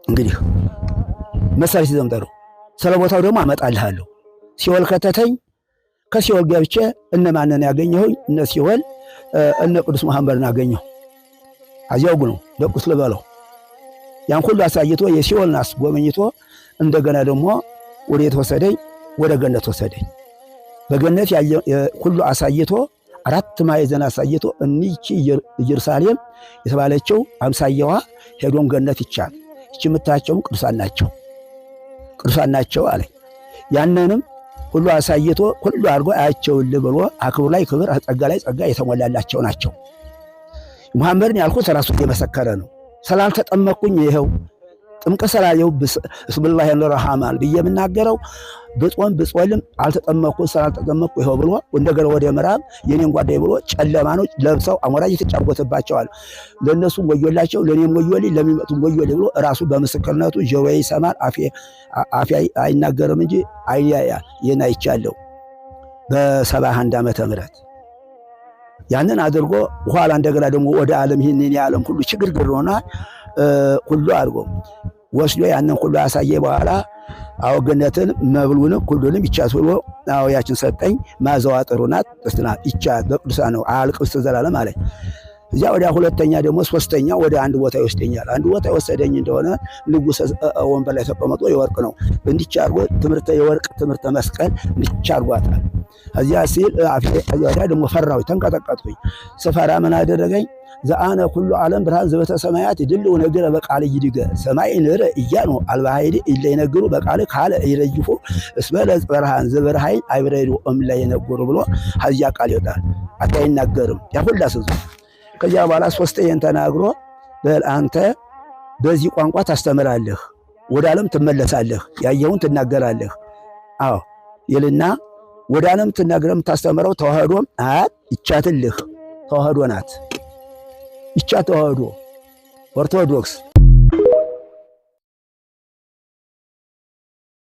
እንግዲህ መሰረት ይዘምጠሩ ስለቦታው ደግሞ አመጣልሃለሁ። ሲኦል ከተተኝ ከሲኦል ገብቼ እነማንን ያገኘሁኝ? እነ ሲኦል እነ ቅዱስ መሐመድን አገኘሁ። አዚያው ነው ደቁስ ልበለው ያን ሁሉ አሳይቶ የሲኦልን አስጎመኝቶ እንደገና ደግሞ ወደ የተወሰደኝ ወደ ገነት ወሰደኝ። በገነት ሁሉ አሳይቶ አራት ማዕዘን አሳይቶ እኒቺ ኢየሩሳሌም የተባለችው አምሳያዋ ሄዶም ገነት ይቻል እቺ የምታያቸውም ቅዱሳን ናቸው አለኝ። ያንንም ሁሉ አሳይቶ ሁሉ አድርጎ አያቸውልህ ብሎ አክብሩ ላይ ክብር ጸጋ ላይ ጸጋ የተሞላላቸው ናቸው። መሐመድን ያልኩት ራሱ እየመሰከረ ነው። ስላልተጠመቅኩኝ ይኸው ጥምቀት ስላየው ብስምላህ ረሃማን ብዬ የምናገረው ብጾም ብጾልም አልተጠመቅኩ ስላልተጠመቅኩ ይኸው ብሎ እንደገና ወደ ምዕራብ የኔን ጓዳይ ብሎ ጨለማኖች ለብሰው አሞራ እየተጫወተባቸዋል። ለእነሱም ወዮላቸው፣ ለእኔም ወዮልኝ፣ ለሚመጡም ወዮልኝ ብሎ ራሱ በምስክርነቱ ጆሮዬ ይሰማል አፌ አይናገርም እንጂ ዓይኔ ያያል። ይህን አይቻለሁ በ71 ዓመተ ምህረት ያንን አድርጎ በኋላ እንደገና ደግሞ ወደ ዓለም ይህንን የዓለም ሁሉ ችግርግር ሆና ሁሉ አድርጎ ወስዶ ያንን ሁሉ አሳየ። በኋላ አዎ ገነትን መብሉንም ሁሉንም ይቻት ብሎ አዎ ያችን ሰጠኝ። ማዘዋ ጥሩ ናት ጥስትናት ይቻት በቅዱሳን ነው አልቅስ ዘላለም አለኝ። እዚያ ወዲያ ሁለተኛ ደግሞ ሶስተኛ ወደ አንድ ቦታ ይወስደኛል። አንድ ቦታ የወሰደኝ እንደሆነ ንጉሥ ወንበር ላይ ተቀምጦ የወርቅ ነው እንዲቻ አድርጎ ትምህርተ የወርቅ ትምህርተ መስቀል እንዲቻ አድርጓታል። እዚያ ሲል እዚያ ደግሞ ፈራሁ፣ ተንቀጠቀጥኩኝ። ስፈራ ምን አደረገኝ? ዘአነ ኩሉ ዓለም ብርሃን ዘበተ ሰማያት ይድልው ነገር በቃል ይድገ ሰማይ ንረ እያኑ አልባሃይድ ኢለ ይነግሩ በቃል ካለ ይረጅፉ እስበለ ብርሃን ዘበርሃይ አይብረዱ ላይ ይነግሩ ብሎ ሀዚያ ቃል ይወጣል። አታይናገርም ያሁላስዙ። ከዚያ በኋላ ሶስተኛን ተናግሮ በል አንተ በዚህ ቋንቋ ታስተምራለህ፣ ወደ ዓለም ትመለሳለህ፣ ያየውን ትናገራለህ። አዎ ይልና ወደ ዓለም ትናገረም ታስተምረው ተዋህዶም ይቻትልህ ተዋህዶ ናት። ይቻ ተዋህዶ ኦርቶዶክስ